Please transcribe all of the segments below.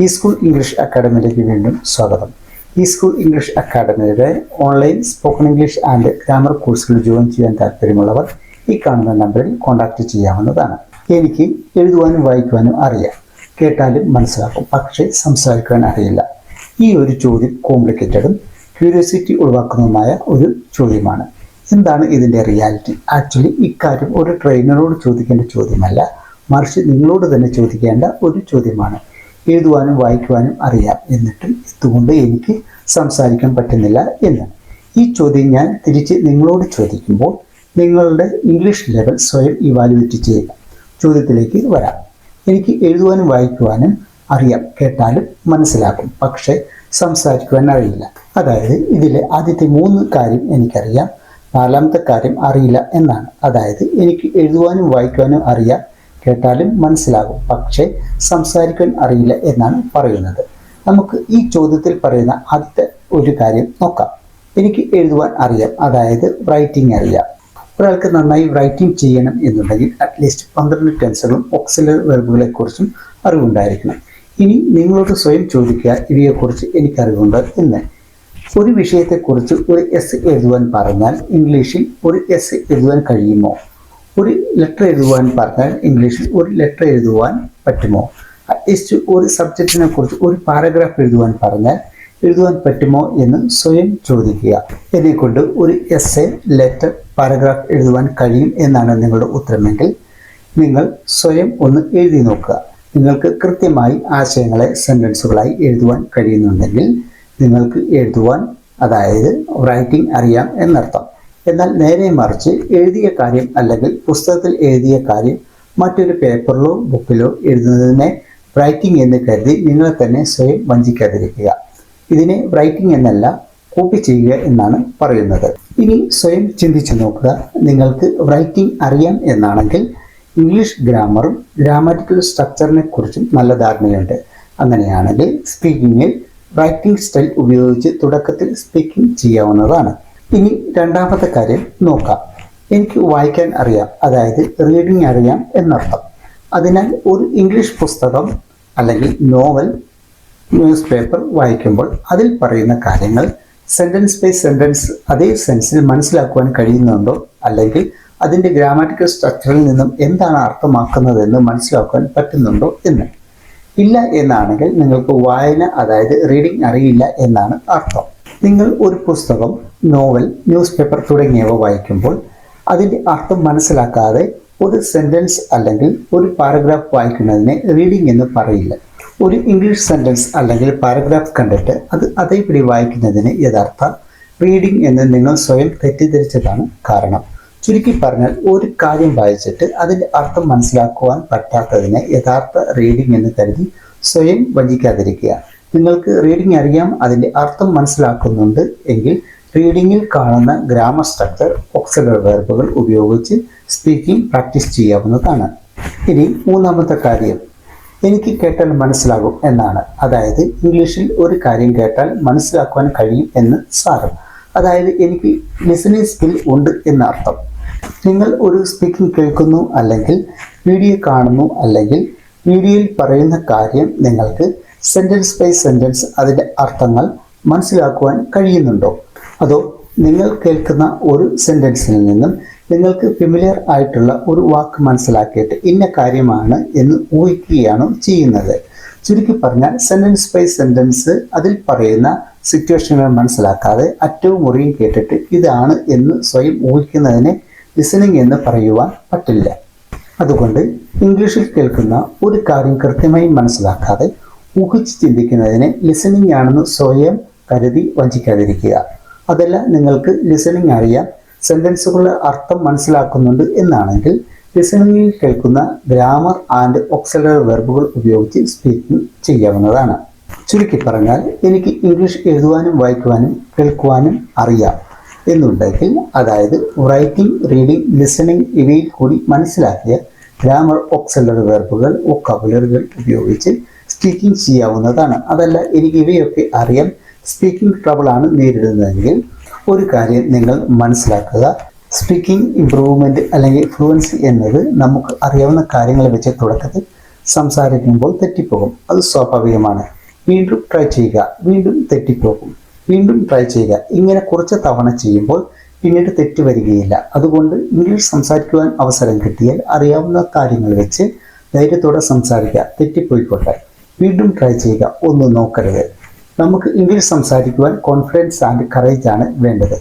ഈ school English അക്കാഡമിയിലേക്ക് വീണ്ടും സ്വാഗതം. ഈ സ്കൂൾ ഇംഗ്ലീഷ് അക്കാഡമിയുടെ online spoken English and grammar കോഴ്സുകൾ ജോയിൻ ചെയ്യാൻ താല്പര്യമുള്ളവർ ഈ കാണുന്ന നമ്പറിൽ കോൺടാക്റ്റ് ചെയ്യാവുന്നതാണ്. എനിക്ക് എഴുതുവാനും വായിക്കുവാനും അറിയാം, കേട്ടാലും മനസ്സിലാക്കും, പക്ഷേ സംസാരിക്കുവാൻ അറിയില്ല. ഈ ഒരു ചോദ്യം കോംപ്ലിക്കേറ്റഡും ക്യൂരിയോസിറ്റി ഒഴിവാക്കുന്നതുമായ ഒരു ചോദ്യമാണ്. എന്താണ് ഇതിൻ്റെ റിയാലിറ്റി? ആക്ച്വലി ഇക്കാര്യം ഒരു ട്രെയിനറോട് ചോദിക്കേണ്ട ചോദ്യമല്ല, മറിച്ച് നിങ്ങളോട് തന്നെ ചോദിക്കേണ്ട ഒരു ചോദ്യമാണ്. എഴുതുവാനും വായിക്കുവാനും അറിയാം, എന്നിട്ടും എന്തുകൊണ്ട് എനിക്ക് സംസാരിക്കാൻ പറ്റുന്നില്ല എന്ന്. ഈ ചോദ്യം ഞാൻ തിരിച്ച് നിങ്ങളോട് ചോദിക്കുമ്പോൾ നിങ്ങളുടെ ഇംഗ്ലീഷ് ലെവൽ സ്വയം ഇവാലുവേറ്റ് ചെയ്യുക. ചോദ്യത്തിലേക്ക് വരാം. എനിക്ക് എഴുതുവാനും വായിക്കുവാനും അറിയാം, കേട്ടാലും മനസ്സിലാക്കും, പക്ഷേ സംസാരിക്കുവാൻ അറിയില്ല. അതായത് ഇതിലെ ആദ്യത്തെ 3 കാര്യം എനിക്കറിയാം, 4ാമത്തെ കാര്യം അറിയില്ല എന്നാണ്. അതായത് എനിക്ക് എഴുതുവാനും വായിക്കുവാനും അറിയാം, കേട്ടാലും മനസ്സിലാകും, പക്ഷേ സംസാരിക്കാൻ അറിയില്ല എന്നാണ് പറയുന്നത്. നമുക്ക് ഈ ചോദ്യത്തിൽ പറയുന്ന ആദ്യത്തെ ഒരു കാര്യം നോക്കാം. എനിക്ക് എഴുതുവാൻ അറിയാം, അതായത് റൈറ്റിംഗ് അറിയാം. ഒരാൾക്ക് നന്നായി റൈറ്റിംഗ് ചെയ്യണം എന്നുണ്ടെങ്കിൽ അറ്റ്ലീസ്റ്റ് 12 ടെൻസുകളും ഓക്സിലറി വെർബുകളെ കുറിച്ചും അറിവുണ്ടായിരിക്കണം. ഇനി നിങ്ങളോട് സ്വയം ചോദിക്കുക, ഇവയെക്കുറിച്ച് എനിക്കറിവുണ്ട് എന്ന്. ഒരു വിഷയത്തെക്കുറിച്ച് ഒരു എസ് എഴുതുവാൻ പറഞ്ഞാൽ ഇംഗ്ലീഷിൽ ഒരു എസ് എഴുതുവാൻ കഴിയുമോ? ഒരു ലെറ്റർ എഴുതുവാൻ പറഞ്ഞാൽ ഇംഗ്ലീഷിൽ ഒരു ലെറ്റർ എഴുതുവാൻ പറ്റുമോ? അറ്റ്ലീസ്റ്റ് ഒരു സബ്ജക്റ്റിനെ കുറിച്ച് ഒരു പാരഗ്രാഫ് എഴുതുവാൻ പറഞ്ഞാൽ എഴുതുവാൻ പറ്റുമോ എന്ന് സ്വയം ചോദിക്കുക. എന്നെക്കൊണ്ട് ഒരു എസ്സേ, ലെറ്റർ, പാരഗ്രാഫ് എഴുതുവാൻ കഴിയും എന്നാണ് നിങ്ങളുടെ ഉത്തരമെങ്കിൽ നിങ്ങൾ സ്വയം ഒന്ന് എഴുതി നോക്കുക. നിങ്ങൾക്ക് കൃത്യമായി ആശയങ്ങളെ സെൻറ്റൻസുകളായി എഴുതുവാൻ കഴിയുന്നുണ്ടെങ്കിൽ നിങ്ങൾക്ക് എഴുതുവാൻ, അതായത് റൈറ്റിംഗ് അറിയാം എന്നർത്ഥം. എന്നാൽ നേരെ മറിച്ച് എഴുതിയ കാര്യം അല്ലെങ്കിൽ പുസ്തകത്തിൽ എഴുതിയ കാര്യം മറ്റൊരു പേപ്പറിലോ ബുക്കിലോ എഴുതുന്നതിനെ റൈറ്റിംഗ് എന്ന് കരുതി നിങ്ങളെ തന്നെ സ്വയം വഞ്ചിക്കാതിരിക്കുക. ഇതിനെ റൈറ്റിംഗ് എന്നല്ല, കോപ്പി ചെയ്യുക എന്നാണ് പറയുന്നത്. ഇനി സ്വയം ചിന്തിച്ചു നോക്കുക. നിങ്ങൾക്ക് റൈറ്റിംഗ് അറിയാം എന്നാണെങ്കിൽ ഇംഗ്ലീഷ് ഗ്രാമറും ഗ്രാമാറ്റിക്കൽ സ്ട്രക്ചറിനെ കുറിച്ചും നല്ല ധാരണയുണ്ട്. അങ്ങനെയാണെങ്കിൽ സ്പീക്കിങ്ങിൽ റൈറ്റിംഗ് സ്റ്റൈൽ ഉപയോഗിച്ച് തുടക്കത്തിൽ സ്പീക്കിംഗ് ചെയ്യാവുന്നതാണ്. ഇനി 2ാമത്തെ കാര്യം നോക്കാം. എനിക്ക് വായിക്കാൻ അറിയാം, അതായത് റീഡിംഗ് അറിയാം എന്നർത്ഥം. അതിനാൽ ഒരു ഇംഗ്ലീഷ് പുസ്തകം അല്ലെങ്കിൽ നോവൽ, ന്യൂസ് പേപ്പർ വായിക്കുമ്പോൾ അതിൽ പറയുന്ന കാര്യങ്ങൾ സെൻറ്റൻസ് ബൈ സെൻറ്റൻസ് അതേ സെൻസിൽ മനസ്സിലാക്കുവാൻ കഴിയുന്നുണ്ടോ, അല്ലെങ്കിൽ അതിൻ്റെ ഗ്രാമാറ്റിക്കൽ സ്ട്രക്ചറിൽ നിന്നും എന്താണ് അർത്ഥമാക്കുന്നതെന്ന് മനസ്സിലാക്കുവാൻ പറ്റുന്നുണ്ടോ എന്ന്. ഇല്ല എന്നാണെങ്കിൽ നിങ്ങൾക്ക് വായന, അതായത് റീഡിംഗ് അറിയില്ല എന്നാണ് അർത്ഥം. നിങ്ങൾ ഒരു പുസ്തകം, നോവൽ, ന്യൂസ് പേപ്പർ തുടങ്ങിയവ വായിക്കുമ്പോൾ അതിൻ്റെ അർത്ഥം മനസ്സിലാക്കാതെ ഒരു സെൻറ്റൻസ് അല്ലെങ്കിൽ ഒരു പാരഗ്രാഫ് വായിക്കുന്നതിനെ റീഡിംഗ് എന്ന് പറയില്ല. ഒരു ഇംഗ്ലീഷ് സെൻറ്റൻസ് അല്ലെങ്കിൽ പാരഗ്രാഫ് കണ്ടിട്ട് അത് അതേപടി വായിക്കുന്നതിന് യഥാർത്ഥ റീഡിംഗ് എന്ന് നിങ്ങൾ സ്വയം തെറ്റിദ്ധരിച്ചതാണ് കാരണം. ചുരുക്കി പറഞ്ഞാൽ, ഒരു കാര്യം വായിച്ചിട്ട് അതിൻ്റെ അർത്ഥം മനസ്സിലാക്കുവാൻ പറ്റാത്തതിനെ യഥാർത്ഥ റീഡിംഗ് എന്ന് കരുതി സ്വയം വഞ്ചിക്കാതിരിക്കുക. നിങ്ങൾക്ക് റീഡിംഗ് അറിയാം, അതിൻ്റെ അർത്ഥം മനസ്സിലാക്കുന്നുണ്ട് എങ്കിൽ റീഡിങ്ങിൽ കാണുന്ന ഗ്രാമർ സ്ട്രക്ചർ, ഓക്സിലറി വെർബുകൾ ഉപയോഗിച്ച് സ്പീക്കിംഗ് പ്രാക്ടീസ് ചെയ്യാവുന്നതാണ്. ഇനി 3ാമത്തെ കാര്യം, എനിക്ക് കേട്ടാൽ മനസ്സിലാകും എന്നാണ്. അതായത് ഇംഗ്ലീഷിൽ ഒരു കാര്യം കേട്ടാൽ മനസ്സിലാക്കുവാൻ കഴിയും എന്ന് സാരം. അതായത് എനിക്ക് ലിസണിങ് സ്കിൽ ഉണ്ട് എന്നർത്ഥം. നിങ്ങൾ ഒരു സ്പീക്കിംഗ് കേൾക്കുന്നു, അല്ലെങ്കിൽ വീഡിയോ കാണുന്നു, അല്ലെങ്കിൽ വീഡിയോയിൽ പറയുന്ന കാര്യം നിങ്ങൾക്ക് സെൻറ്റൻസ് ബൈ സെൻറ്റൻസ് അതിൻ്റെ അർത്ഥങ്ങൾ മനസ്സിലാക്കുവാൻ കഴിയുന്നുണ്ടോ? അതോ നിങ്ങൾ കേൾക്കുന്ന ഒരു സെൻറ്റൻസിൽ നിന്നും നിങ്ങൾക്ക് ഫെമിലിയർ ആയിട്ടുള്ള ഒരു വാക്ക് മനസ്സിലാക്കിയിട്ട് ഇന്ന കാര്യമാണ് എന്ന് ഊഹിക്കുകയാണോ ചെയ്യുന്നത്? ചുരുക്കി പറഞ്ഞാൽ, സെൻറ്റൻസ് ബൈ സെൻറ്റൻസ് അതിൽ പറയുന്ന സിറ്റുവേഷനുകൾ മനസ്സിലാക്കാതെ അറ്റവും മുറിയും കേട്ടിട്ട് ഇതാണ് എന്ന് സ്വയം ഊഹിക്കുന്നതിനെ ലിസണിങ് എന്ന് പറയുവാൻ പറ്റില്ല. അതുകൊണ്ട് ഇംഗ്ലീഷിൽ കേൾക്കുന്ന ഒരു കാര്യം കൃത്യമായി മനസ്സിലാക്കാതെ ഊഹിച്ച് ചിന്തിക്കുന്നതിനെ ലിസണിങ് ആണെന്ന് സ്വയം കരുതി വഞ്ചിക്കാതിരിക്കുക. അതല്ല, നിങ്ങൾക്ക് ലിസണിങ് അറിയാം, സെൻറ്റൻസുകളുടെ അർത്ഥം മനസ്സിലാക്കുന്നുണ്ട് എന്നാണെങ്കിൽ ലിസണിങ്ങിൽ കേൾക്കുന്ന ഗ്രാമർ ആൻഡ് ഓക്സിലറി വെർബുകൾ ഉപയോഗിച്ച് സ്പീക്കിംഗ് ചെയ്യാവുന്നതാണ്. ചുരുക്കി പറഞ്ഞാൽ, എനിക്ക് ഇംഗ്ലീഷ് എഴുതുവാനും വായിക്കുവാനും കേൾക്കുവാനും അറിയാം എന്നുണ്ടെങ്കിൽ, അതായത് റൈറ്റിംഗ്, റീഡിംഗ്, ലിസണിങ് ഇവയിൽ കൂടി മനസ്സിലാക്കിയ ഗ്രാമർ, ഓക്സിലറി വെർബുകൾ, വൊക്കാബുലറികൾ ഉപയോഗിച്ച് സ്പീക്കിംഗ് ചെയ്യാവുന്നതാണ്. അതല്ല, എനിക്ക് ഇവയൊക്കെ അറിയാം, സ്പീക്കിംഗ് ട്രബിൾ ആണ് നേരിടുന്നതെങ്കിൽ ഒരു കാര്യം നിങ്ങൾ മനസ്സിലാക്കുക. സ്പീക്കിംഗ് ഇംപ്രൂവ്മെൻറ്റ് അല്ലെങ്കിൽ ഫ്ലുവൻസി എന്നത് നമുക്ക് അറിയാവുന്ന കാര്യങ്ങൾ വെച്ച് തുടക്കത്തിൽ സംസാരിക്കുമ്പോൾ തെറ്റിപ്പോകും, അത് സ്വാഭാവികമാണ്. വീണ്ടും ട്രൈ ചെയ്യുക, വീണ്ടും തെറ്റിപ്പോകും, വീണ്ടും ട്രൈ ചെയ്യുക. ഇങ്ങനെ കുറച്ച് തവണ ചെയ്യുമ്പോൾ പിന്നീട് തെറ്റ് വരികയില്ല. അതുകൊണ്ട് ഇംഗ്ലീഷ് സംസാരിക്കുവാൻ അവസരം കിട്ടിയാൽ അറിയാവുന്ന കാര്യങ്ങൾ വെച്ച് ധൈര്യത്തോടെ സംസാരിക്കുക. തെറ്റിപ്പോയിക്കോട്ടെ, വീണ്ടും ട്രൈ ചെയ്യുക, ഒന്നും നോക്കരുത്. നമുക്ക് ഇംഗ്ലീഷ് സംസാരിക്കുവാൻ കോൺഫിഡൻസ് ആൻഡ് കറേജ് ആണ് വേണ്ടത്.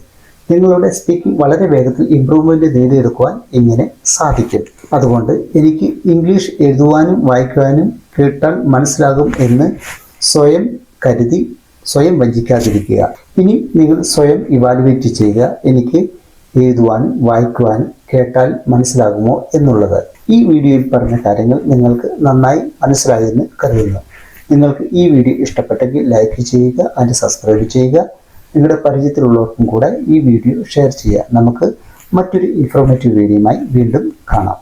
നിങ്ങളുടെ സ്പീക്കിംഗ് വളരെ വേഗത്തിൽ ഇമ്പ്രൂവ്മെന്റ് നേടിയെടുക്കുവാൻ ഇങ്ങനെ സാധിക്കും. അതുകൊണ്ട് എനിക്ക് ഇംഗ്ലീഷ് എഴുതുവാനും വായിക്കുവാനും കേട്ടാൽ മനസ്സിലാകും എന്ന് സ്വയം കരുതി സ്വയം വഞ്ചിക്കാതിരിക്കുക. ഇനി നിങ്ങൾ സ്വയം ഇവാലുവേറ്റ് ചെയ്യുക, എനിക്ക് എഴുതുവാനും വായിക്കുവാനും കേട്ടാൽ മനസ്സിലാകുമോ എന്നുള്ളത്. ഈ വീഡിയോയിൽ പറഞ്ഞ കാര്യങ്ങൾ നിങ്ങൾക്ക് നന്നായി മനസ്സിലായെന്ന് കരുതുന്നു. നിങ്ങൾക്ക് ഈ വീഡിയോ ഇഷ്ടപ്പെട്ടെങ്കിൽ ലൈക്ക് ചെയ്യുക, അതിന് സബ്സ്ക്രൈബ് ചെയ്യുക. നിങ്ങളുടെ പരിചയത്തിലുള്ളവർക്കും കൂടെ ഈ വീഡിയോ ഷെയർ ചെയ്യുക. നമുക്ക് മറ്റൊരു ഇൻഫോർമേറ്റീവ് വീഡിയോയുമായി വീണ്ടും കാണാം.